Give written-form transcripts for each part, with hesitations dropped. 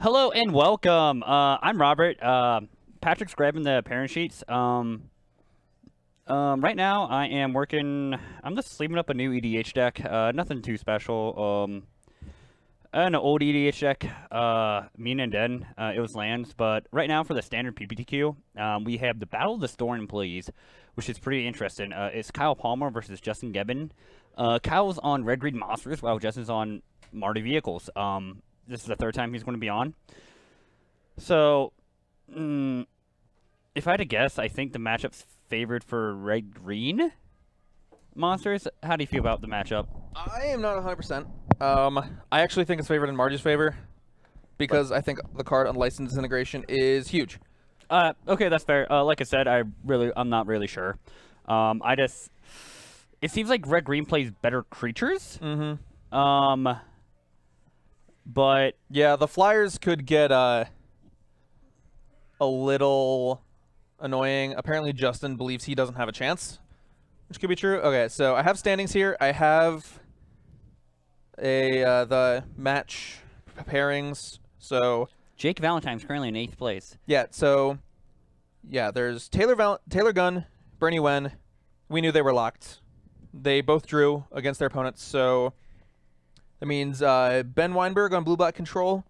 Hello and welcome. I'm Robert. Patrick's grabbing the parent sheets. Right now I am working. I'm just sleeving up a new EDH deck. Nothing too special. An old EDH deck. Mean and Den. It was lands, but right now for the standard PPTQ, we have the Battle of the Store Employees, which is pretty interesting. It's Kyle Palmer versus Justin Gebing. Kyle's on Red Green Monsters, while Justin's on Mardu Vehicles. This is the third time he's going to be on. So, if I had to guess, I think the matchup's favored for Red Green Monsters. How do you feel about the matchup? I am not 100%. I actually think it's favored in Mardu's favor because I think the card Unlicensed Disintegration is huge. Okay, that's fair. Like I said, I'm not really sure. It seems like Red Green plays better creatures. But yeah, the Flyers could get a little annoying. Apparently, Justin believes he doesn't have a chance, which could be true. Okay, so I have standings here. I have the match pairings. So Jake Valentine's currently in 8th place. Yeah. So yeah, there's Taylor Gunn, Bernie Wen. We knew they were locked. They both drew against their opponents, so that means Ben Weinberg on Blue-Black Control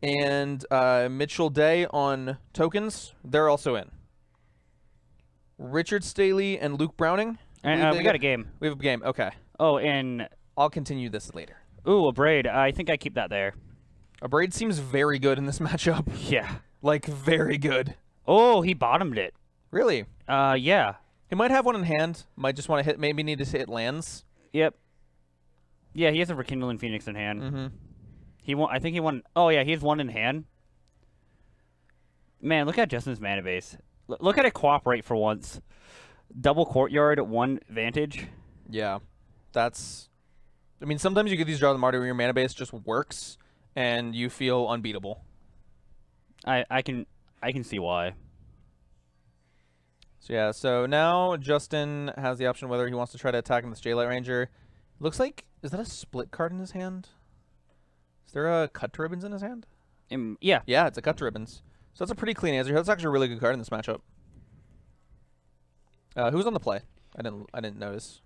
and Mitchell Day on Tokens. They're also in. Richard Staley and Luke Browning. And we got a game. We have a game. Okay. Oh, and I'll continue this later. Ooh, a braid. I think I keep that there. A braid seems very good in this matchup. Yeah. Like, very good. Oh, he bottomed it. Really? Yeah. He might have one in hand. Might just want to hit. Maybe need to hit lands. Yep. Yeah, he has a Rekindling Phoenix in hand. Mm-hmm. I think he won. Oh yeah, he has one in hand. Man, look at Justin's mana base. Look at it cooperate for once. Double Courtyard, 1 Vantage. Yeah, that's. I mean, sometimes you get these draws in Mardu where your mana base just works, and you feel unbeatable. I can see why. So yeah, so now Justin has the option whether he wants to try to attack in this J-Light Ranger. Looks like, is that a split card in his hand? Is there a Cut to Ribbons in his hand? Yeah. Yeah, it's a Cut to Ribbons. So that's a pretty clean answer. That's actually a really good card in this matchup. Who's on the play? I didn't notice.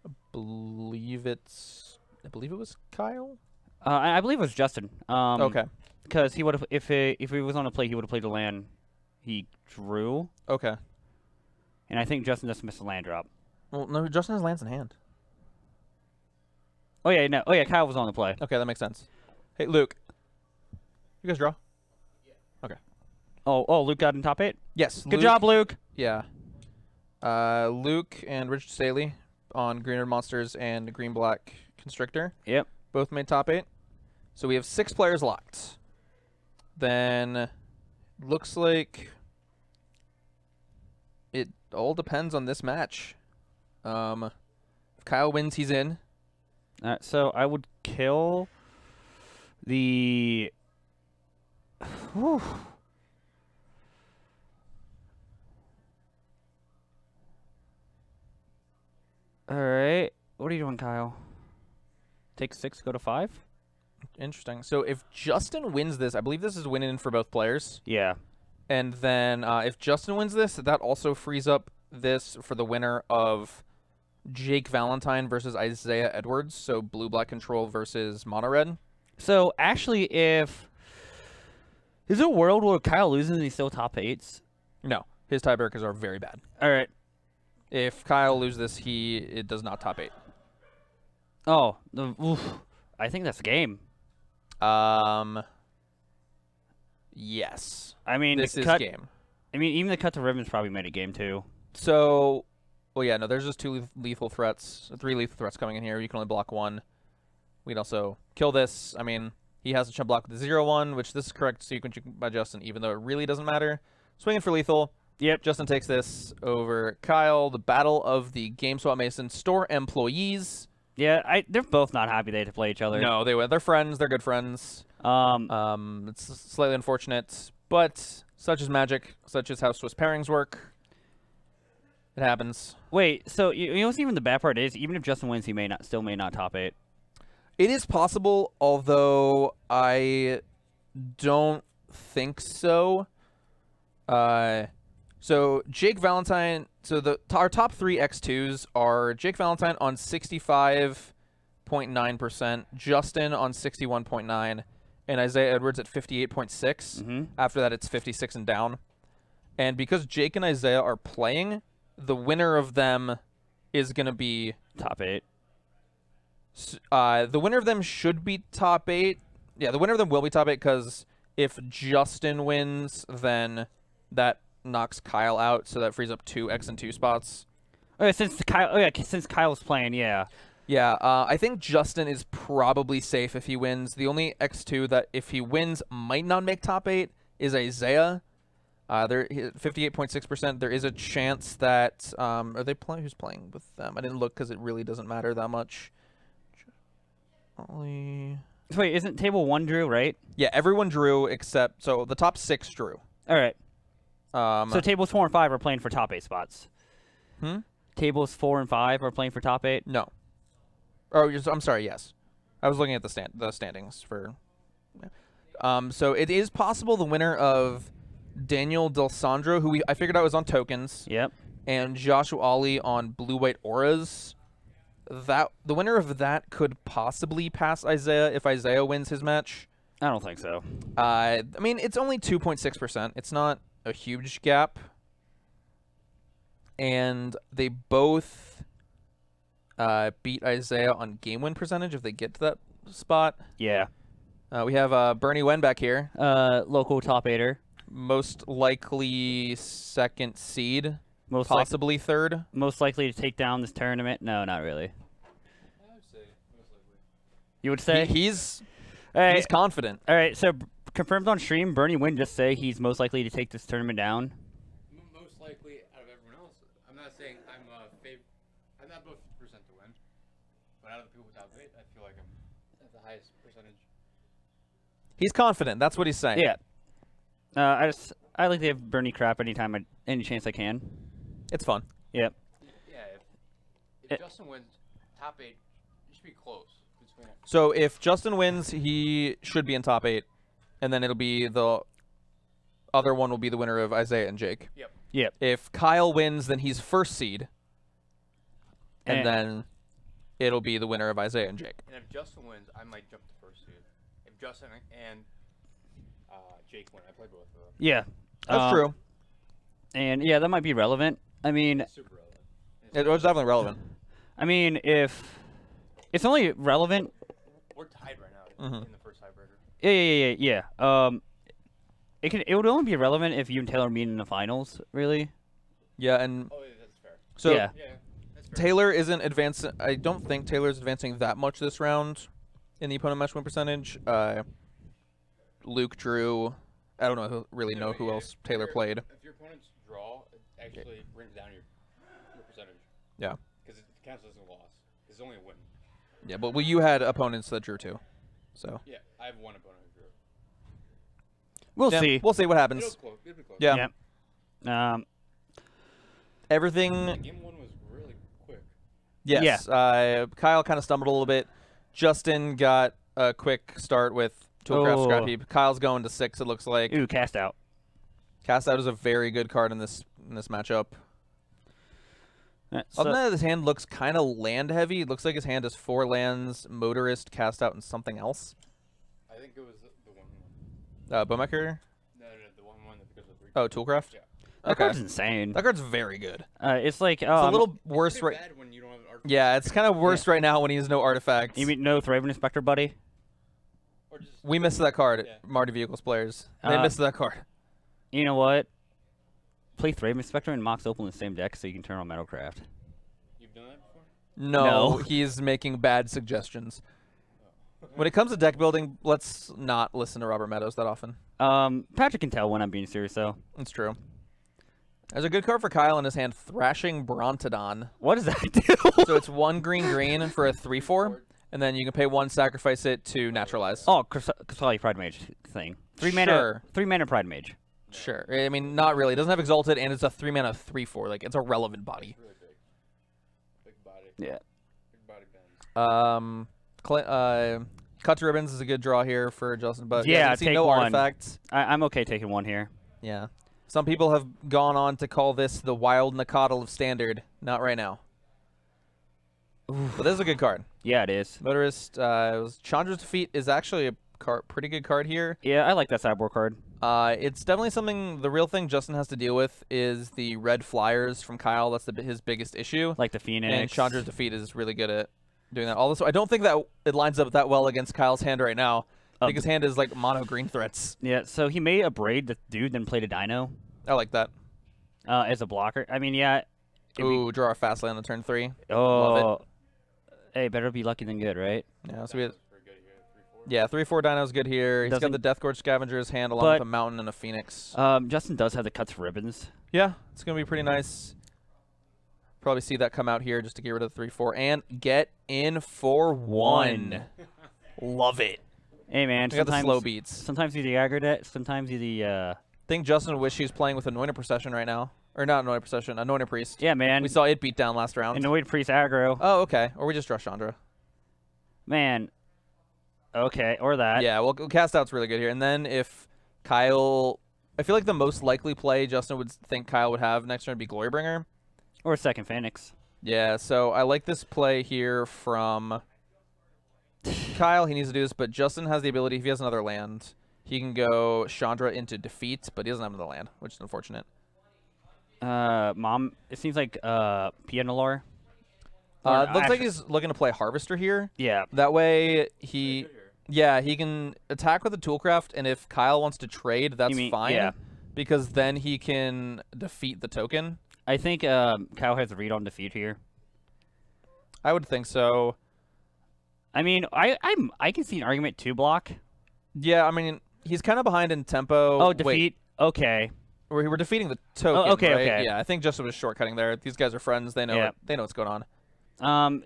I believe it was Kyle. I believe it was Justin. Okay. Because he would have, if he was on a play, he would have played a land he drew. Okay. And I think Justin just missed a land drop. Well, no, Justin has lands in hand. Oh yeah, no. Oh yeah, Kyle was on the play. Okay, that makes sense. Hey, Luke. You guys draw? Yeah. Okay. Oh, Luke got in top 8? Yes. Good job, Luke. Yeah. Luke and Richard Staley on Greener Monsters and Green-Black Constrictor. Yep. Both made top 8. So we have 6 players locked. Then looks like it all depends on this match. If Kyle wins, he's in. So I would kill the. Whew. All right. What are you doing, Kyle? Take 6, go to 5? Interesting. So if Justin wins this, I believe this is winning for both players. Yeah. And then if Justin wins this, that also frees up this for the winner of Jake Valentine versus Isaiah Edwards. So Blue-Black Control versus Mono Red. So actually, is there a world where Kyle loses and he's still top 8s? No. His tiebreakers are very bad. All right. If Kyle loses this, it does not top 8. Oh, I think that's a game. Yes. I mean, this is game. I mean, even the Cut to Ribbons probably made a game too. So, well, yeah, no, there's just 3 lethal threats coming in here. You can only block 1. We can also kill this. I mean, he has a chump block with the 0/1, which this is correct sequence by Justin, even though it really doesn't matter. Swinging for lethal. Yep. Justin takes this over Kyle. The Battle of the GameSwap Mason Store Employees. Yeah, they're both not happy they had to play each other. No, they're friends. They're good friends. It's slightly unfortunate, but such is magic. Such is how Swiss pairings work. It happens. Wait, so you know what's even the bad part is, even if Justin wins, he may not top 8. It is possible, although I don't think so. So Jake Valentine. So our top 3 X2s are Jake Valentine on 65.9%, Justin on 61.9%, and Isaiah Edwards at 58.6%. After that, it's 56 and down. And because Jake and Isaiah are playing, the winner of them is going to be top 8. The winner of them should be top 8. Yeah, the winner of them will be top 8 because if Justin wins, then that knocks Kyle out, so that frees up 2 X and 2 spots. Oh, since Kyle's playing, yeah. Yeah, I think Justin is probably safe if he wins. The only X2 that, if he wins, might not make top 8 is Isaiah. They're 58.6%. There is a chance that are they playing? Who's playing with them? I didn't look because it really doesn't matter that much. Wait, isn't table 1 drew, right? Yeah, everyone drew except the top 6 drew. All right. So tables 4 and 5 are playing for top 8 spots. Tables 4 and 5 are playing for top 8. No. Oh, I'm sorry. Yes, I was looking at the standings for. So it is possible the winner of Daniel Del Sandro, who I figured out was on tokens. Yep. And Joshua Ali on blue-white auras. That the winner of that could possibly pass Isaiah if Isaiah wins his match. I don't think so. I mean, it's only 2.6%. It's not a huge gap. And they both beat Isaiah on game win percentage if they get to that spot. Yeah. We have Bernie Wen back here. Local top 8er. Most likely second seed. Possibly third. Most likely to take down this tournament? No, not really. I would say most likely. You would say? He's right. Confident. All right, so confirmed on stream, Bernie Wynn just say he's most likely to take this tournament down. Most likely out of everyone else. I'm not saying I'm I'm not above 50% to win, but out of the people with top 8, I feel like I'm at the highest percentage. He's confident. That's what he's saying. Yeah. I like to have Bernie crap any chance I can. It's fun. Yep. Yeah, if Justin wins top 8, it should be close between it. So if Justin wins, he should be in top 8, and then it'll be the other one will be the winner of Isaiah and Jake. Yep. Yep. If Kyle wins, then he's first seed, and then it'll be the winner of Isaiah and Jake. And if Justin wins, I might jump to first seed. If Justin and Jake win, I played both of them. Yeah. That's true. And yeah, that might be relevant. I mean, It's super relevant. It was definitely relevant. I mean, if it's only relevant. We're tied right now in the first tiebreaker. Yeah. It would only be relevant if you and Taylor meet in the finals, really. Yeah, and Oh, yeah, that's fair. so yeah. Yeah, that's fair. Taylor isn't advancing. I don't think Taylor's advancing that much this round in the opponent match win percentage. Luke, Drew. I don't know who else Taylor played. If your opponent's draw, it actually brings down your percentage. Yeah. Because it counts as a loss. It's only a win. Yeah, but you had opponents that drew too. So Yeah, I have one opponent who drew. We'll yeah, see. We'll see what happens. It'll be close. Yeah. Everything. Game 1 was really quick. Yes. Kyle kind of stumbled a little bit. Justin got a quick start with Toolcraft Scrap Heap. Kyle's going to 6. It looks like. Ooh, cast out. Cast Out is a very good card in this matchup. So, Other than that, his hand looks kind of land heavy. It looks like his hand has 4 lands, Motorist, Cast Out, and something else. I think it was the 1-1. Bowmaker? No, the 1-1 that because of 3. Oh, Toolcraft? Yeah. that card's insane. That card's very good. It's like It's a little worse It's right. bad when you don't have an artifact. Yeah, it's kind of worse right now when he has no artifacts. You mean no Thraven Inspector, buddy? Or just We missed that card, Yeah. Mardu Vehicles players. They missed that card. You know what? Play Thraven Inspector and Mox Opal in the same deck so you can turn on Metalcraft. You've done that before? No, No. he's making bad suggestions. When it comes to deck building, let's not listen to Robert Meadows that often. Patrick can tell when I'm being serious, though. It's true. There's a good card for Kyle in his hand, Thrashing Brontodon. What does that do? So it's 1 green for a 3/4, and then you can pay 1, sacrifice it to naturalize. Oh, Kasali Pride Mage thing. 3 mana. Sure. 3 mana Pride Mage. Sure. I mean, not really. It doesn't have Exalted, and it's a 3 mana 3/4. Like, it's a relevant body. Really big. Big body. Yeah. Big body bends. Cut to Ribbons is a good draw here for Justin, but Yeah, you see take no one. artifacts. I'm okay taking one here. Yeah. Some people have gone on to call this the Wild Nakatl of Standard. Not right now. But this is a good card. Yeah, it is. Motorist, Chandra's Defeat is actually a pretty good card here. Yeah, I like that sideboard card. It's definitely something, the real thing Justin has to deal with is the red flyers from Kyle. That's his biggest issue. Like the Phoenix. And Chandra's Defeat is really good at doing that. Also, I don't think that it lines up that well against Kyle's hand right now. I think his hand is like mono green threats. Yeah, so he made a Braid the dude, then played a Dino. I like that. As a blocker. I mean, yeah. Ooh, draw a fast land on turn 3. Oh. Love it. Hey, better be lucky than good, right? Yeah, so we have, yeah, 3/4 Dino's good here. He's got the Death Gorge Scavenger's hand along with a Mountain and a Phoenix. Justin does have the Cuts for Ribbons. Yeah, it's going to be pretty nice. Probably see that come out here just to get rid of the 3/4 and get in for 1. Love it. Hey, man. I got the slow beats. Sometimes he's the aggregate. Sometimes he's the... I think Justin would wish he was playing with Anointed Procession right now. Or not Anointed Procession, Anointed Priest. Yeah, man. We saw it beat down last round. Anointed Priest aggro. Oh, okay. Or we just draw Chandra. Man. Okay, or that. Yeah, well, Cast Out's really good here. And then if Kyle... I feel like the most likely play Justin would think Kyle would have next turn would be Glorybringer. Or second Phoenix. Yeah, so I like this play here from Kyle. He needs to do this, but Justin has the ability, if he has another land, he can go Chandra into Defeat, but he doesn't have another land, which is unfortunate. Mom, it seems like Pianolar. Looks like he's looking to play Harvester here. Yeah. That way he can attack with a Toolcraft, and if Kyle wants to trade, that's fine. Yeah. Because then he can defeat the token. I think Kyle has a read on defeat here. I would think so. I mean, I can see an argument to block. Yeah, I mean, he's kind of behind in tempo. Oh, defeat. Wait. Okay. We're defeating the token. Oh, okay, right? okay. Yeah, I think Justin was shortcutting there. These guys are friends. They know. They know what's going on.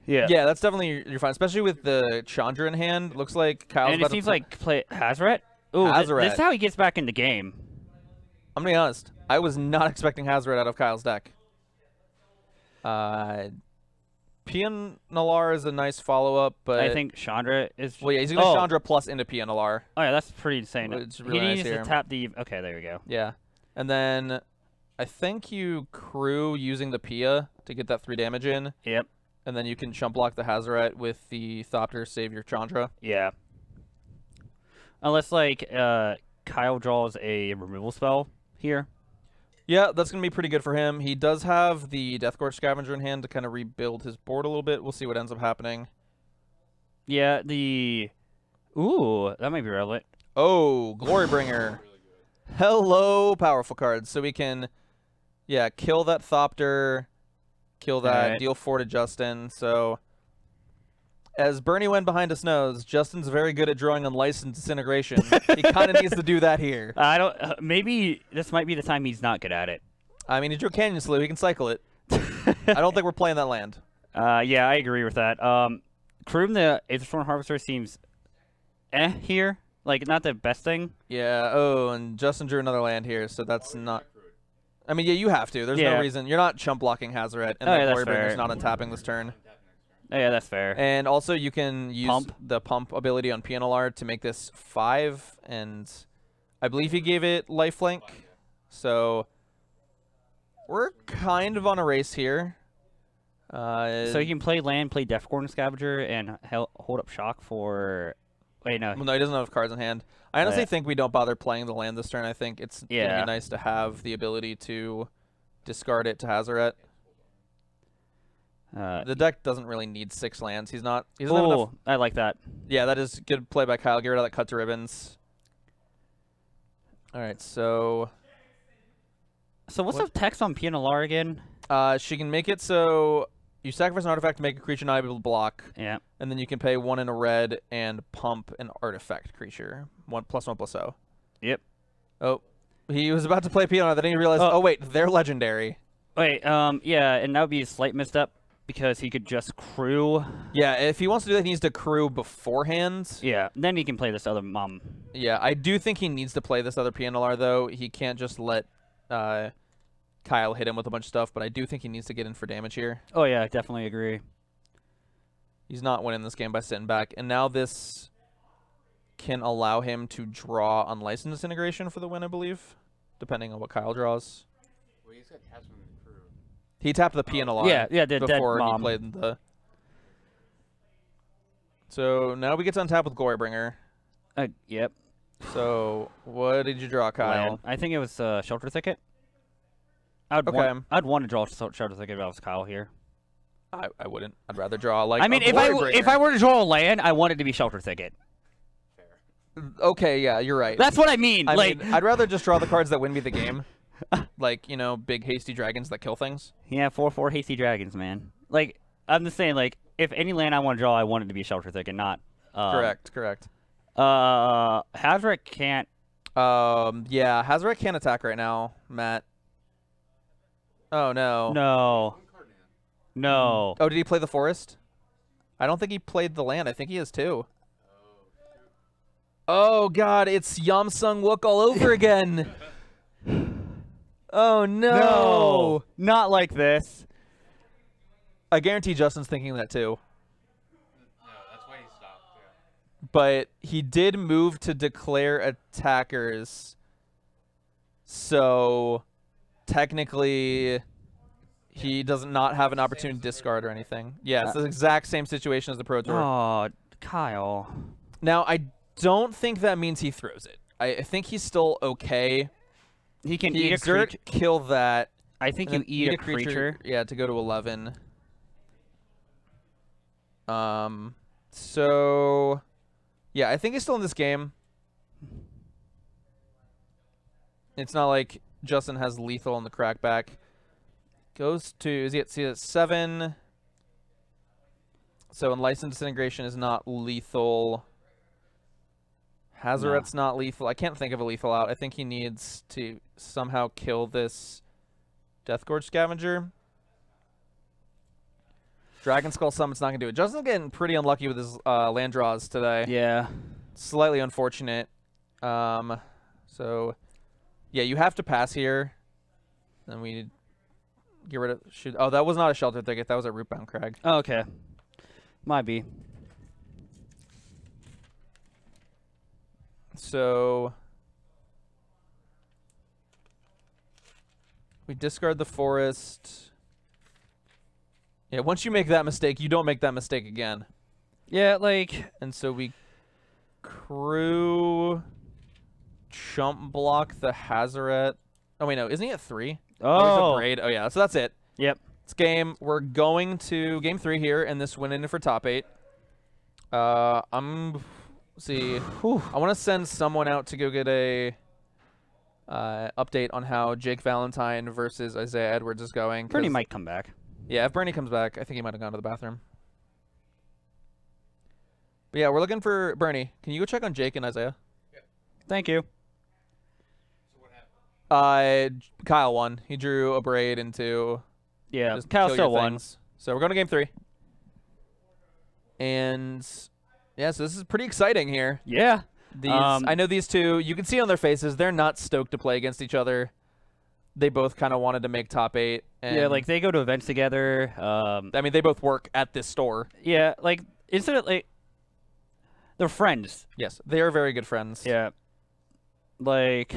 Yeah. Yeah, that's definitely you're fine, especially with the Chandra in hand. Looks like Kyle's and about it seems to like play Hazaret. Ooh, Hazaret. This is how he gets back in the game. I'm gonna be honest. I was not expecting Hazaret out of Kyle's deck. Pianalar is a nice follow-up, but I think Chandra is... Well, yeah, he's going to Chandra plus into Pianalar. Oh, yeah, that's pretty insane. It's really he nice needs here. to tap the... Okay, there we go. Yeah. And then I think you crew using the Pia to get that 3 damage in. Yep. And then you can chump block the Hazaret with the Thopter, save your Chandra. Yeah. Unless, like, Kyle draws a removal spell here. Yeah, that's going to be pretty good for him. He does have the Death Gorge Scavenger in hand to kind of rebuild his board a little bit. We'll see what ends up happening. Yeah, the... Ooh, that might be relevant. Oh, Glorybringer. Hello, powerful cards. So we can, yeah, kill that Thopter, kill that, deal 4 to Justin. So, as Bernie Wen behind us knows, Justin's very good at drawing Unlicensed Disintegration. He kind of needs to do that here. I don't... maybe this might be the time he's not good at it. I mean, he drew Canyon Slough. He can cycle it. I don't think we're playing that land. Yeah, I agree with that. Kroom the Aetherstone Harvester seems here. Like, not the best thing. Yeah, oh, and Justin drew another land here, so that's not... I mean, yeah, you have to. There's no reason. You're not chump blocking Hazaret, and the Glorybringer's not untapping this turn. Oh, yeah, that's fair. And also, you can use the pump ability on Pianalar to make this 5, and I believe he gave it lifelink. So, we're kind of on a race here. So you can play land, play Deathcorn Scavenger, and hold up Shock for... Wait, no. Well, no, he doesn't have cards in hand. I honestly think we don't bother playing the land this turn. I think it's going to be nice to have the ability to discard it to Hazaret. The deck doesn't really need 6 lands. He doesn't have enough. I like that. Yeah, that is good play by Kyle. Get rid of that Cut to Ribbons. All right, so... So what's the text on Pianalar again? She can make it so you sacrifice an artifact to make a creature not able to block. Yeah. And then you can pay 1 in a red and pump an artifact creature. 1/1/0. Yep. Oh, he was about to play Pianalar, then he realized, oh wait, they're legendary. Wait, yeah, and that would be a slight misstep because he could just crew. Yeah, if he wants to do that, he needs to crew beforehand. Yeah, then he can play this other mom. Yeah, I do think he needs to play this other Pianalar, though. He can't just let Kyle hit him with a bunch of stuff, but I do think he needs to get in for damage here. Oh, yeah, I definitely agree. He's not winning this game by sitting back. And now this can allow him to draw Unlicensed Disintegration for the win, I believe, depending on what Kyle draws. Well, he's got taps from the crew. He tapped the P and a lot Yeah, the dead before he mom. played the... So now we get to untap with Glorybringer. Yep. So what did you draw, Kyle? Land. I think it was Shelter Thicket. I'd want to draw Shelter Thicket if I was Kyle here. I wouldn't. I'd rather draw like. I mean, a if Glorybringer. I were to draw a land, I want it to be Shelter Thicket. Fair. Okay, yeah, you're right. That's what I mean. I like, mean, I'd rather just draw the cards that win me the game. Like, you know, big hasty dragons that kill things. yeah, 4/4 Hasty Dragons, man. Like, I'm just saying, like, if any land I want to draw, I want it to be Shelter Thicket, not. Correct. Hazret can't. Yeah, Hazret can't attack right now, Matt. Oh no. No. No. Oh, did he play the forest? I don't think he played the land. I think he has two. Oh god, it's Yamsung Wook all over again. Oh no. No. Not like this. I guarantee Justin's thinking that too. No, that's why he stopped. Yeah. But he did move to declare attackers. So technically he does not have an opportunity to discard or anything. Yeah, it's the exact same situation as the Pro Tour. Oh, Kyle. Now, I don't think that means he throws it. I think he's still okay. He can He eat a exert, creature. kill that. I think and you then eat a creature. Yeah, to go to 11. So yeah, I think he's still in this game. It's not like Justin has lethal in the crackback. Goes to, is he at 7? So Unlicensed Disintegration is not lethal. Hazaret's not lethal. I can't think of a lethal out. I think he needs to somehow kill this Deathgorge Scavenger. Dragon Skull Summon's not going to do it. Justin's getting pretty unlucky with his land draws today. Yeah. Slightly unfortunate. So, yeah, you have to pass here. Then we get rid of... Oh, that was not a Shelter Thicket. That was a Rootbound Crag. Oh, okay. Might be. So we discard the forest. Yeah, once you make that mistake, you don't make that mistake again. Yeah, like... And so we crew chump block the Hazaret. Oh, wait, no. Isn't he at 3? Oh. He's a Braid. Oh, yeah. So that's it. Yep. It's game. We're going to game 3 here, and this win in for top 8. See, I want to send someone out to go get a update on how Jake Valentine versus Isaiah Edwards is going. Bernie might come back. Yeah, if Bernie comes back, I think he might have gone to the bathroom. But yeah, we're looking for Bernie. Can you go check on Jake and Isaiah? Thank you. So what happened? Kyle won. He drew a Braid into... Yeah, just Kyle kill still your won. things. So we're going to game 3. And... yeah, so this is pretty exciting here. Yeah. These, I know these two, you can see on their faces, they're not stoked to play against each other. They both kind of wanted to make top 8. And Yeah, like, they go to events together. I mean, they both work at this store. Yeah, like, instead of, like... They're friends. Yes, they are very good friends. Yeah. Like...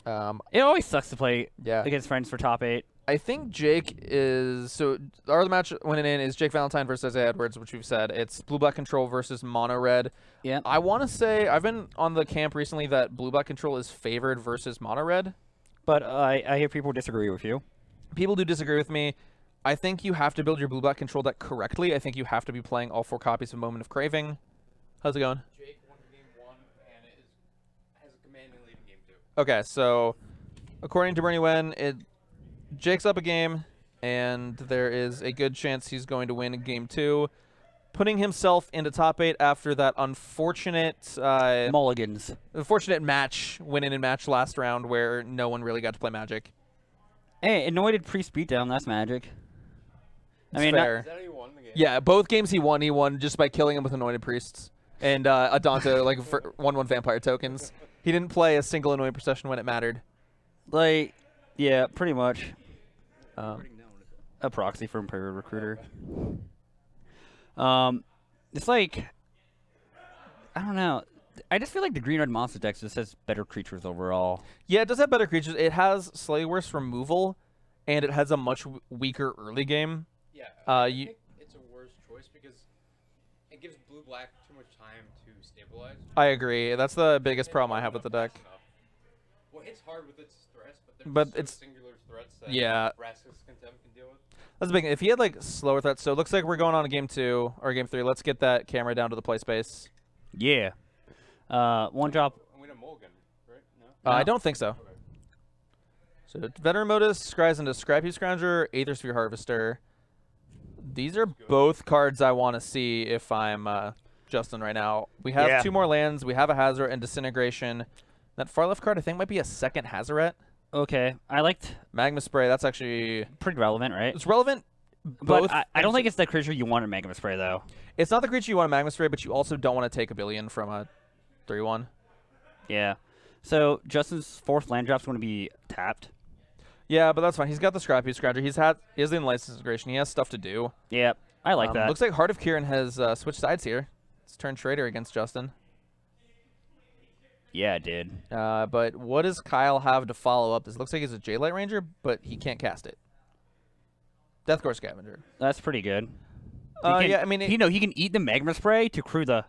it always sucks to play Yeah. against friends for top 8. I think Jake is... So, our other match winning in is Jake Valentine versus Isaiah Edwards, which we've said. It's Blue-Black Control versus Mono-Red. Yeah. I want to say, I've been on the camp recently that Blue-Black Control is favored versus Mono-Red. But I hear people disagree with you. People do disagree with me. I think you have to build your Blue-Black Control deck correctly. I think you have to be playing all 4 copies of Moment of Craving. How's it going? Jake won game 1 and has a commanding lead in game 2. Okay, so according to Bernie Wen, Jake's up a game, and there is a good chance he's going to win in game 2, putting himself into top 8 after that unfortunate Mulligans. match, win-in and match last round where no one really got to play Magic. Hey, Anointed Priest beatdown, that's magic. It's I mean, fair. Is that how you won the game? Yeah, both games he won just by killing him with Anointed Priests. And Adonto, like, for 1/1 Vampire tokens. He didn't play a single Anointed Procession when it mattered. like, yeah, pretty much. A proxy for Imperial Recruiter. It's like, I don't know. I just feel like the green red monster deck just has better creatures overall. Yeah, it does have better creatures. It has slightly worse removal, and it has a much weaker early game. Yeah, I think it's a worse choice because it gives blue-black too much time to stabilize. I agree. That's the biggest problem I have with the deck. Well, it's hard with its threats, but it's singular threats that Rascal's Contempt can deal with. That's the big. If he had like slower threats, so it looks like we're going on to game 2 or game 3. Let's get that camera down to the play space. Yeah. One drop. I'm gonna mulligan, right? No. I don't think so. Okay. So Veteran Modus scries into Scrappy Scrounger, Aether Sphere Harvester. These are both cards I want to see if I'm Justin right now. We have 2 more lands. We have a Hazoret and Disintegration. That far left card I think might be a second Hazoret. Okay, I liked Magma Spray. That's actually pretty relevant, right? it's relevant. But I don't think it's the creature you want in Magma Spray, though. It's not the creature you want in Magma Spray, but you also don't want to take a billion from a 3/1. Yeah. So Justin's 4th land drop's going to be tapped. Yeah, but that's fine. He's got the Scrappy Scrounger. He has the Enlightened Integration. He has stuff to do. Yeah, I like that. Looks like Heart of Kieran has switched sides here. It's turned traitor against Justin. Yeah, it did. But what does Kyle have to follow up? This looks like he's a J-Light Ranger, but he can't cast it. Deathcore Scavenger. That's pretty good. Yeah, I mean... he can eat the Magma Spray to crew the...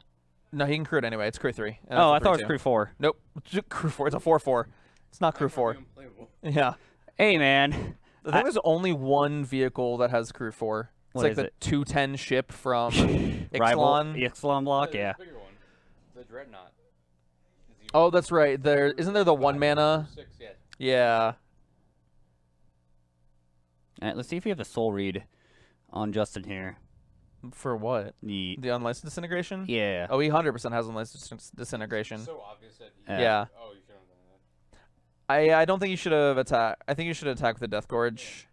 No, he can crew it anyway. It's crew 3. Oh, I thought it was crew 4. Nope. Crew 4. It's a 4/4. It's not crew 4. Yeah. Hey, man. I think there's only one vehicle that has crew 4. It's What like is the it? 210 ship from Rival Ixalan. Ixalan block, yeah. The bigger one, the Dreadnought. Oh, that's right. Isn't there the 1 mana? 6, yeah. Yeah. All right, let's see if we have the soul read on Justin here. For what? The The Unlicensed Disintegration? yeah. Oh, he 100% has Unlicensed Disintegration. It's so obvious that he, Yeah. Oh, you should have done that. I don't think you should have attacked. I think you should attack with the Death Gorge.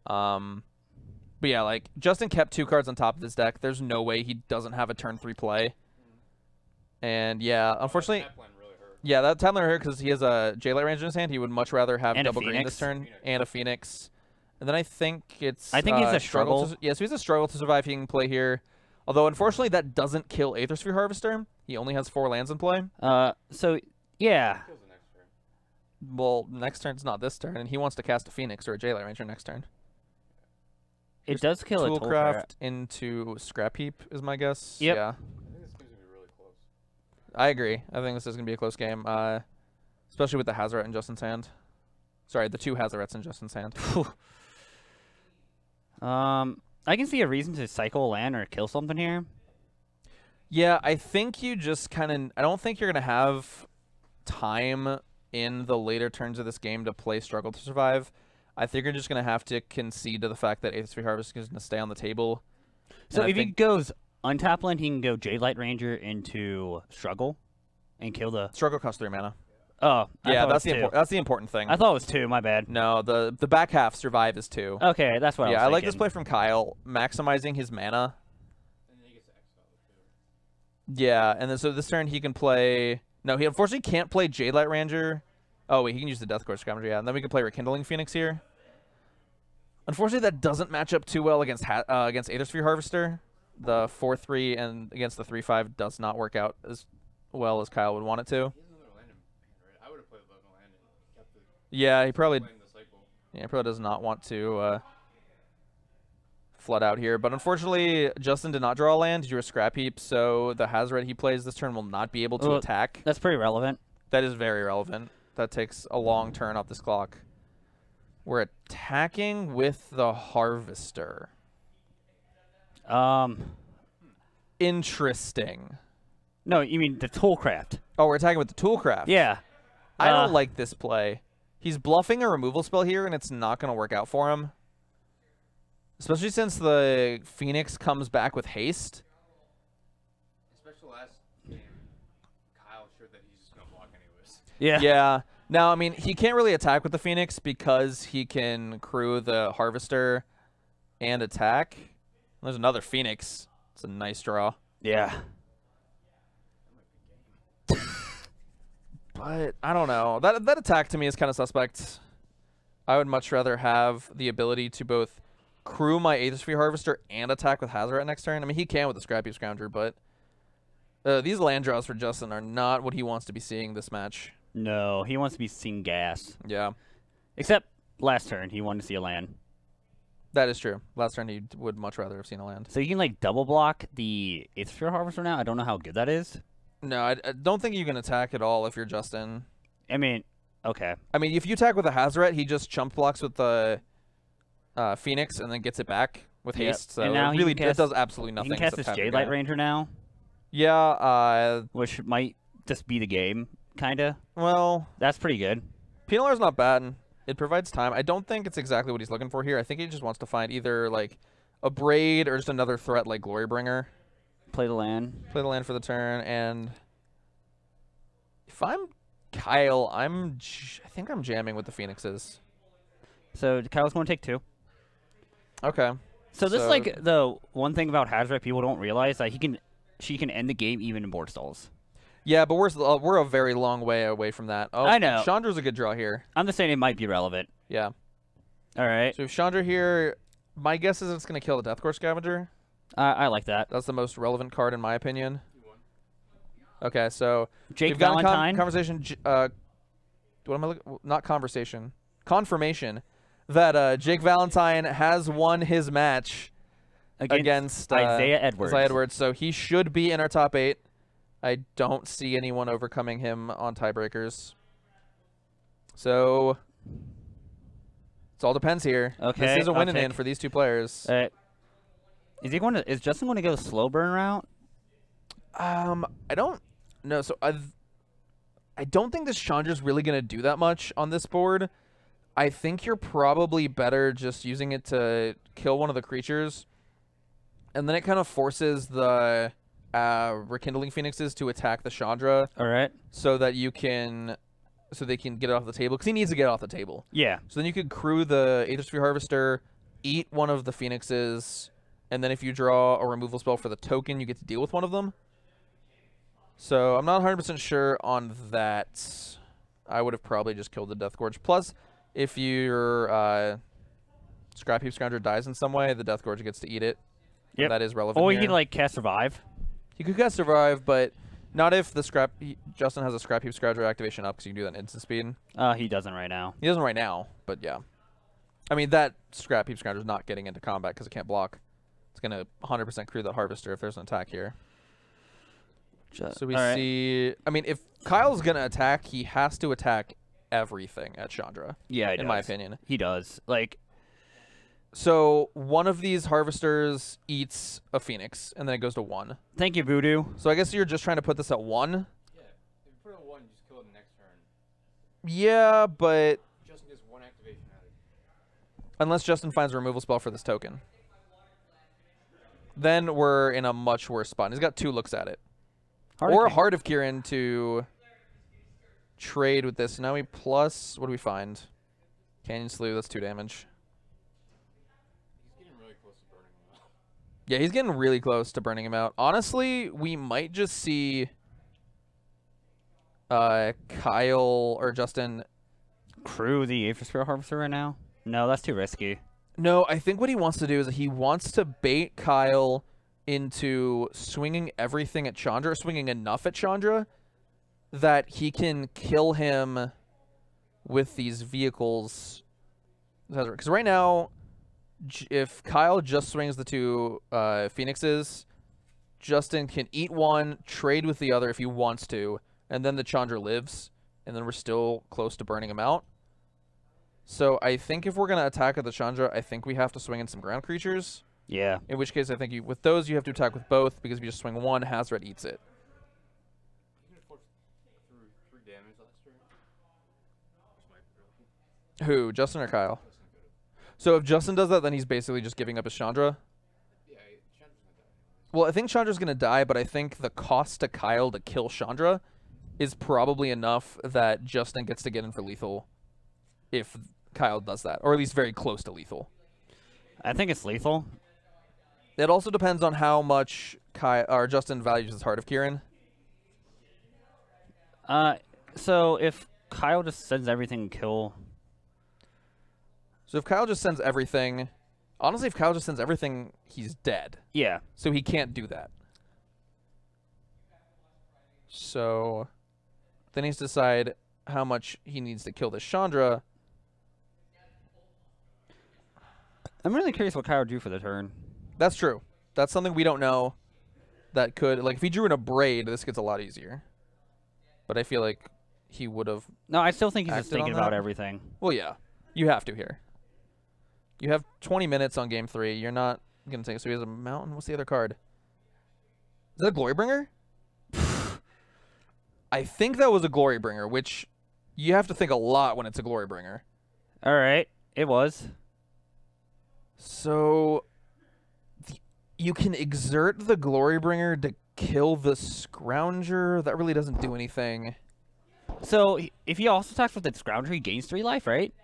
But yeah, like Justin kept 2 cards on top of this deck. There's no way he doesn't have a turn 3 play. And yeah, unfortunately, Tapland really hurt. yeah, that Tapland hurt because he has a J-Light Ranger in his hand. He would much rather have And a double green Phoenix. this turn Phoenix. and a Phoenix. And then I think it's. I think he's a struggle. Yeah, so he's a struggle to survive. He can play here. Although unfortunately that doesn't kill Aether Sphere Harvester. He only has 4 lands in play. So yeah. Kills the next turn. Well, next turn's not this turn, and he wants to cast a Phoenix or a J-Light Ranger next turn. It does kill a Toolcraft into Scrap Heap is my guess. Yep. Yeah, I think this game's gonna be really close. I agree. I think this is gonna be a close game, especially with the Hazoret in Justin's hand. Sorry, the 2 Hazorets in Justin's hand. I can see a reason to cycle a land or kill something here. Yeah, I think you just kind of. I don't think you're gonna have time in the later turns of this game to play Struggle to Survive. I think you're just gonna have to concede to the fact that Aether Sphere Harvest is gonna stay on the table. So And I if he think goes untap land, he can go J-Light Ranger into Struggle and kill the... Struggle costs 3 mana. Oh, I Yeah, thought that's it was 2. that's the important thing. I thought it was 2, my bad. No, the back half Survive is 2. Okay, that's what I was Yeah, I like this thinking. play from Kyle, maximizing his mana. And then he gets to exile it too. Yeah, and then so this turn he can play. No, he unfortunately can't play J-Light Ranger. Oh wait, he can use the Death Gorge Scavenger. Yeah, and then we can play Rekindling Phoenix here. Unfortunately, that doesn't match up too well against Aether Sphere Harvester. The 4/3 and against the 3/5 does not work out as well as Kyle would want it to. He has another land in hand, right? I would have played another land and kept it Yeah, he probably playing the cycle. does not want to flood out here. But unfortunately, Justin did not draw a land. He drew a Scrap Heap, so the Hazoret he plays this turn will not be able to Well, attack. That's pretty relevant. That is very relevant. That takes a long turn off this clock. We're attacking with the Harvester. Interesting. No, you mean the Toolcraft. Oh, we're attacking with the Toolcraft. Yeah. I don't like this play. He's bluffing a removal spell here, and it's not going to work out for him. Especially since the Phoenix comes back with haste. Especially last game, Kyle showed that he's just gonna block anyways. Yeah. Yeah. Now, I mean, he can't really attack with the Phoenix because he can crew the Harvester and attack. There's another Phoenix. It's a nice draw. Yeah. But I don't know. That attack to me is kind of suspect. I would much rather have the ability to both crew my Aether Sphere Harvester and attack with Hazoret next turn? I mean, he can with the Scrappy Scrounger, but these land draws for Justin are not what he wants to be seeing this match. No, he wants to be seeing gas. Yeah. Except last turn, he wanted to see a land. That is true. Last turn, he would much rather have seen a land. So you can, like, double block the Aether Sphere Harvester now? I don't know how good that is. No, I don't think you can attack at all if you're Justin. I mean, okay. I mean, if you attack with a Hazoret, he just chump blocks with the Phoenix and then gets it back with haste. So and now it really it does absolutely nothing. He can cast this Jade Light Ranger now. Yeah. Which might just be the game, kind of. Well, that's pretty good. Penalar's not bad. It provides time. I don't think it's exactly what he's looking for here. I think he just wants to find either, like, a Braid or just another threat like Glorybringer. Play the land. Play the land for the turn, and if I'm Kyle, I think I'm jamming with the Phoenixes. So Kyle's going to take 2. Okay. So this is like the one thing about Hazoret people don't realize, that she can end the game even in board stalls. Yeah, but we're a very long way away from that. Oh, I know. Chandra's a good draw here. I'm just saying it might be relevant. Yeah. All right. So if Chandra here, my guess is it's going to kill the Deathcore Scavenger. I like that. That's the most relevant card in my opinion. Okay, so Jake we've got Valentine. Conversation. What am I looking? Not conversation. Confirmation that Jake Valentine has won his match against Isaiah Edwards. So he should be in our top 8. I don't see anyone overcoming him on tiebreakers. So it all depends here. Okay, this is a win and in for these two players. Is Justin going to go the slow burn route? I don't know. So I don't think this Chandra's really going to do that much on this board. I think you're probably better just using it to kill one of the creatures, and then it kind of forces the Rekindling Phoenixes to attack the Chandra. All right. So that they can get it off the table, because he needs to get it off the table. Yeah. So then you could crew the Aether Sphere Harvester, eat one of the Phoenixes, and then if you draw a removal spell for the token, you get to deal with one of them. So I'm not 100% sure on that. I would have probably just killed the Death Gorge. Plus, if your Scrap Heap Scrounger dies in some way, the Death Gorge gets to eat it. Yep. That is relevant. Or here. you can, like, cast Survive. He could cast Survive, but not if the Justin has a Scrap Heap Scrounger activation up, because you can do that in instant speed. He doesn't right now. He doesn't right now, but yeah. I mean, that Scrap Heap Scrounger is not getting into combat because it can't block. It's going to 100% crew the Harvester if there's an attack here. So we see... I mean, if Kyle's going to attack, he has to attack everything at Chandra. Yeah, in my opinion. He does. Like... So one of these Harvesters eats a Phoenix, and then it goes to 1. Thank you, Voodoo. So I guess you're just trying to put this at 1? Yeah. If you put it at 1, you just kill it the next turn. Yeah, but... Justin gets 1 activation out of it. Unless Justin finds a removal spell for this token. Then we're in a much worse spot. He's got 2 looks at it. Heart of Kirin to trade with this. Now we plus... What do we find? Canyon Slew, that's 2 damage. Yeah, he's getting really close to burning him out. Honestly, we might just see Kyle or Justin crew the Aether Sphere Harvester right now. No, that's too risky. No, I think what he wants to do is he wants to bait Kyle into swinging everything at Chandra, swinging enough at Chandra that he can kill him with these vehicles. Because right now, if Kyle just swings the 2 Phoenixes, Justin can eat 1, trade with the other if he wants to, and then the Chandra lives, and then we're still close to burning him out. So I think if we're going to attack at the Chandra, I think we have to swing in some ground creatures. Yeah. In which case, I think with those, you have to attack with both, because if you just swing 1, Hazoret eats it. You can afford 3 damage last turn. Who, Justin or Kyle? So if Justin does that, then he's basically just giving up his Chandra? Yeah, Chandra's going to die. Well, I think Chandra's going to die, but I think the cost to Kyle to kill Chandra is probably enough that Justin gets to get in for lethal if Kyle does that, or at least very close to lethal. I think it's lethal. It also depends on how much Justin values his Heart of Kirin. So if Kyle just sends everything and kill... So if Kyle just sends everything, Honestly, if Kyle just sends everything, he's dead. Yeah. So he can't do that. So then he needs to decide how much he needs to kill this Chandra. I'm really curious what Kyle drew for the turn. That's true. That's something we don't know. That could, like, if he drew in a braid, this gets a lot easier. But I feel like he would have. No, I still think he's just acted on thinking about that. everything. Well, yeah. You have to here. You have 20 minutes on game 3. You're not going to take. So he has a mountain. What's the other card? Is that a Glorybringer? I think that was a Glorybringer, which you have to think a lot when it's a Glorybringer. All right. It was. So you can exert the Glorybringer to kill the Scrounger. That really doesn't do anything. So if he also attacks with the Scrounger, he gains 3 life, right?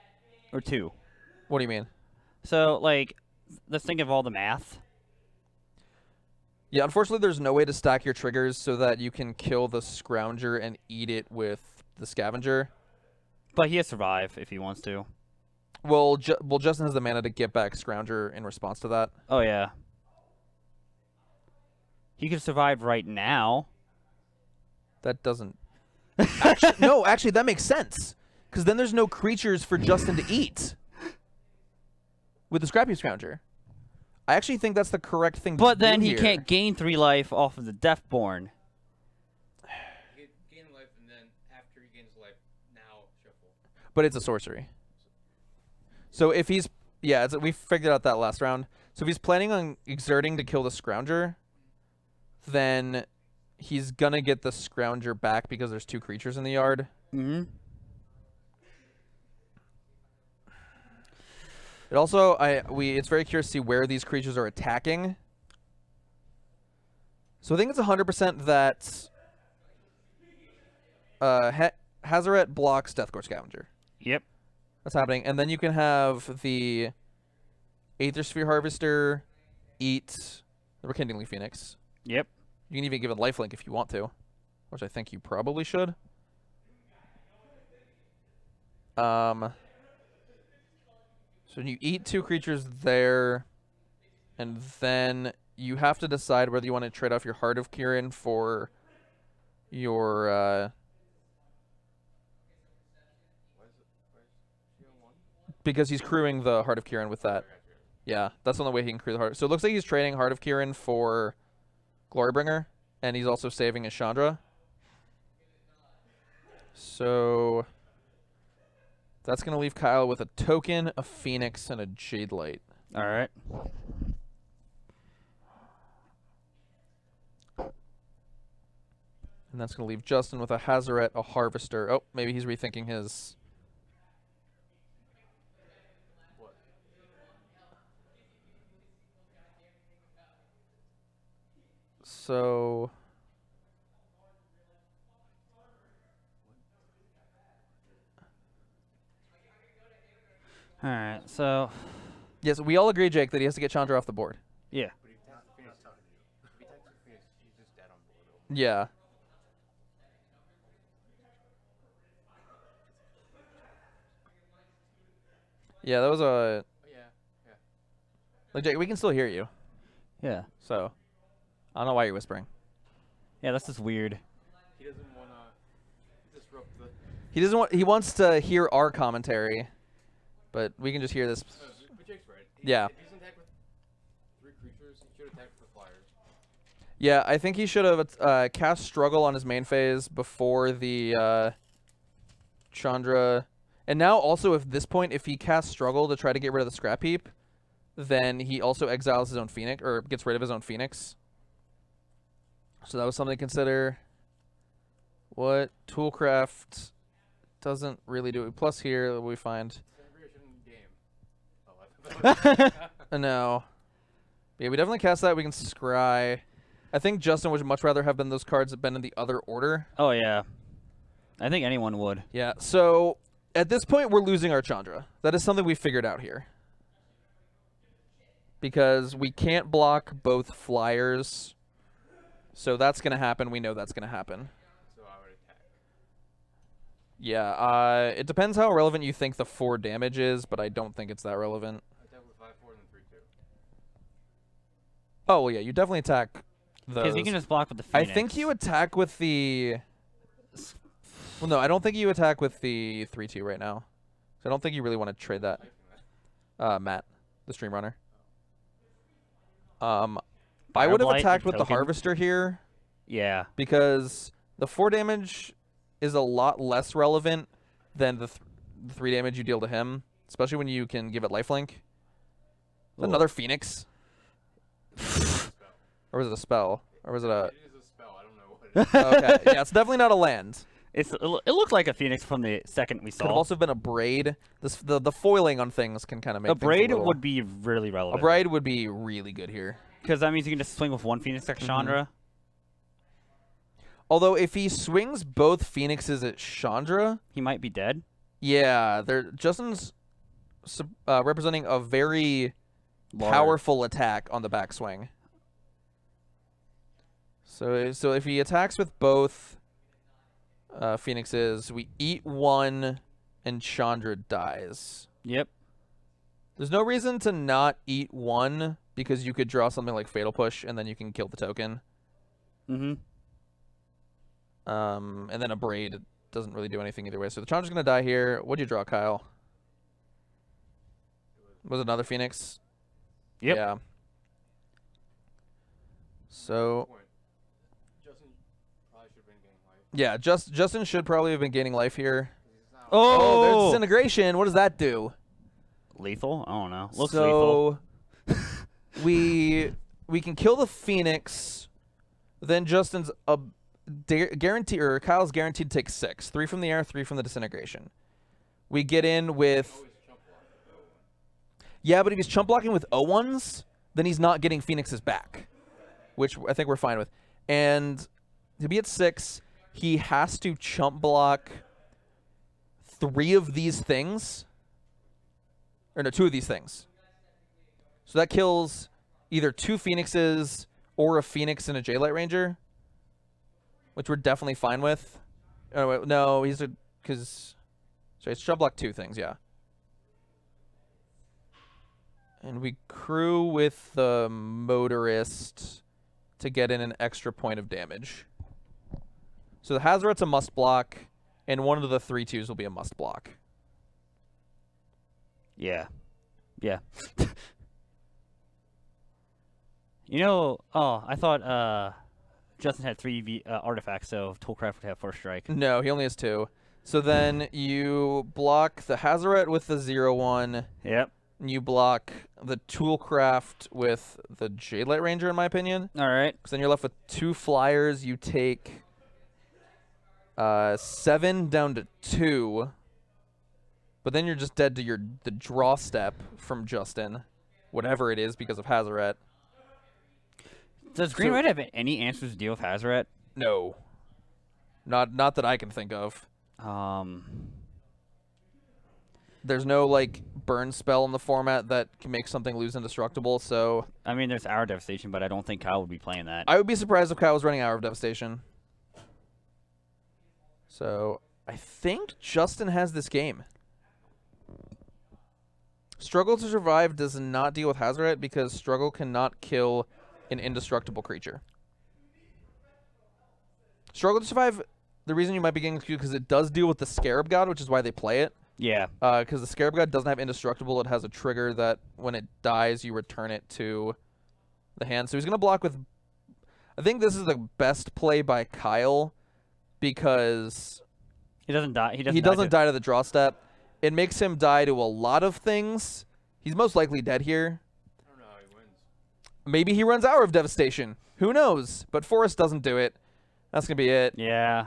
Or 2. What do you mean? So, like, let's think of all the math. Yeah, unfortunately, there's no way to stack your triggers so that you can kill the Scrounger and eat it with the Scavenger. But he has Survive if he wants to. Well, Justin has the mana to get back Scrounger in response to that. Oh, yeah. He could survive right now. That doesn't... Actually, that makes sense. Because then there's no creatures for Justin to eat. With the Scrappy Scrounger. I actually think that's the correct thing to do. But then he here. can't gain 3 life off of the Deathborn. He could gain life, and then after he gains life, now shuffle. But it's a sorcery. So if he's... Yeah, we figured out that last round. So if he's planning on exerting to kill the Scrounger, then he's going to get the Scrounger back because there's 2 creatures in the yard. Mm-hmm. It also, it's very curious to see where these creatures are attacking. So I think it's 100% that Hazaret blocks Deathcore Scavenger. Yep. That's happening. And then you can have the Aether Sphere Harvester eat the Rekindling Phoenix. Yep. You can even give it lifelink if you want to, which I think you probably should. So you eat 2 creatures there, and then you have to decide whether you want to trade off your Heart of Kirin for your... because he's crewing the Heart of Kirin with that. Yeah, that's the only way he can crew the Heart. So it looks like he's trading Heart of Kirin for Glorybringer, and he's also saving his Chandra. So... that's going to leave Kyle with a token, a Phoenix, and a Jade Light. All right. And that's going to leave Justin with a Hazaret, a Harvester. Oh, maybe he's rethinking his... So... All right. So. yes, we all agree, Jake, that he has to get Chandra off the board. Yeah. But if he attacks the Phoenix, if he attacks the Phoenix, he's just dead on board. Yeah. Yeah, that was a... Oh, yeah, yeah. like, Jake, we can still hear you. Yeah. So, I don't know why you're whispering. Yeah, that's just weird. He doesn't want to disrupt the... He doesn't want... he wants to hear our commentary, but we can just hear this. But Jake's right. Yeah. If he's attacked with 3 creatures, he should attack with the flyers. Yeah, I think he should have cast Struggle on his main phase before the Chandra. And now also, at this point, if he casts Struggle to try to get rid of the Scrap Heap, then he also exiles his own Phoenix, or gets rid of his own Phoenix. So that was something to consider. What Toolcraft doesn't really do. Plus here, we find... no. Yeah, we definitely cast that. We can scry. I think Justin would much rather have been those cards that been in the other order. Oh yeah. I think anyone would. Yeah. So at this point, we're losing our Chandra. That is something we figured out here. Because we can't block both flyers. So that's going to happen. We know that's going to happen. So I would attack. Yeah. It depends how relevant you think the 4 damage is, but I don't think it's that relevant. I attack with 5/4 and then 3/2. Oh, well, yeah, you definitely attack those. Because you can just block with the I Phoenix. think you attack with the... Well, no, I don't think you attack with the 3-2 right now. So I don't think you really want to trade that. Matt, the stream runner. I would have Blight attacked and with the Token. Harvester here Yeah. because the 4 damage is a lot less relevant than the 3 damage you deal to him, especially when you can give it lifelink. Ooh. Another Phoenix. Or was it a spell? Or was it a... It is a spell. I don't know what it is. Okay, yeah, it's definitely not a land. It looked like a Phoenix from the second we saw. Could have also been a braid. The foiling on things can kind of make a things braid little... would be really relevant. A braid would be really good here. Because that means you can just swing with one Phoenix at Chandra. Although if he swings both Phoenixes at Chandra, He might be dead. yeah, Justin's representing a very Large. powerful attack on the backswing. So if he attacks with both Phoenixes, we eat one and Chandra dies. Yep. There's no reason to not eat one because you could draw something like Fatal Push and then you can kill the token. Mm-hmm. And then a braid doesn't really do anything either way. So the Chandra's gonna die here. What'd you draw, Kyle? Was it another Phoenix? Yep. Yeah. So Justin probably should have been getting life. yeah, Justin should probably have been gaining life here. He's not Oh, there's Oh! disintegration. What does that do? Lethal? I don't know. Looks lethal. So we can kill the Phoenix. Then Justin's guarantee, or Kyle's guaranteed to take 6. 3 from the air, 3 from the disintegration. We get in with... always chump block. Yeah, but if he's chump blocking with O1s, then he's not getting Phoenixes back, which I think we're fine with. And to be at 6, he has to chump block 3 of these things. Or no, 2 of these things. So that kills either 2 Phoenixes or a Phoenix and a J-Light Ranger, which we're definitely fine with. Oh, wait, no, he's a... Because... So it's chump block 2 things, yeah. And we crew with the Motorist to get in an extra point of damage. So the Hazoret's a must block, and one of the 3-2s will be a must block. Yeah. Yeah. You know, I thought Justin had 3 artifacts, so Toolcraft would have first strike. No, he only has 2. So then you block the Hazoret with the 0-1. Yep. And you block the Toolcraft with the J-Light Ranger, in my opinion. All right. Because then you're left with 2 flyers. You take 7 down to 2. But then you're just dead to the draw step from Justin, whatever it is, because of Hazoret. Does Green Red have any answers to deal with Hazoret? No. Not that I can think of. There's no, like, burn spell in the format that can make something lose indestructible, so... I mean, there's Hour Devastation, but I don't think Kyle would be playing that. I would be surprised if Kyle was running Hour of Devastation. So, I think Justin has this game. Struggle to Survive does not deal with Hazoret because Struggle cannot kill an indestructible creature. Struggle to Survive, the reason you might be getting confused because it does deal with the Scarab God, which is why they play it. Yeah. Because the Scarab God doesn't have indestructible. It has a trigger that when it dies, you return it to the hand. So he's going to block with... I think this is the best play by Kyle because... He doesn't die. He doesn't die to the draw step. It makes him die to a lot of things. He's most likely dead here. I don't know how he wins. Maybe he runs Hour of Devastation. Who knows? But Forrest doesn't do it. That's going to be it. Yeah.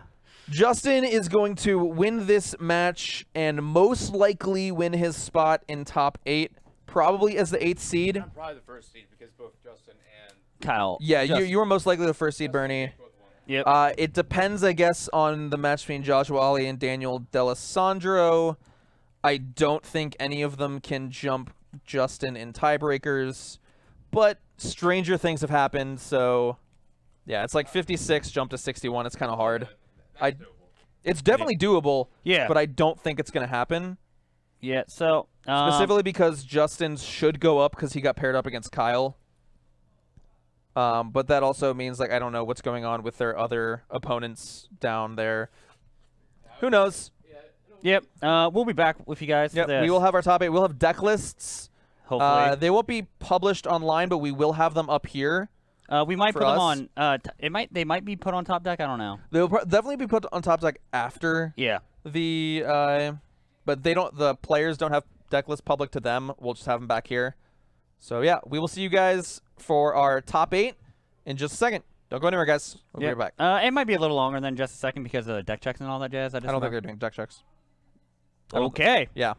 Justin is going to win this match and most likely win his spot in top 8, probably as the 8th seed. I'm probably the first seed because both Justin and Kyle. Yeah, you were most likely the first seed, Bernie. both won. Yep. It depends, I guess, on the match between Joshua Ali and Daniel D'Alessandro. I don't think any of them can jump Justin in tiebreakers, but stranger things have happened, so yeah, it's like 56 jump to 61. It's kind of hard. That's doable. It's definitely doable, Yeah. but I don't think it's going to happen. Yeah. So Specifically because Justin should go up because he got paired up against Kyle. But that also means like I don't know what's going on with their other opponents down there. Who knows? Yep. We'll be back with you guys. Yep. For this. We will have our top 8. We'll have deck lists. Hopefully. They won't be published online, but we will have them up here. We might for put them us. on. They might be put on Top Deck. I don't know. They'll definitely be put on top deck after Yeah. the. But they don't. The players don't have deck lists public to them. We'll just have them back here. So yeah, we will see you guys for our top 8 in just a second. Don't go anywhere, guys. We'll be right back. It might be a little longer than just a second because of the deck checks and all that jazz. I don't think they're doing deck checks. Okay. Yeah.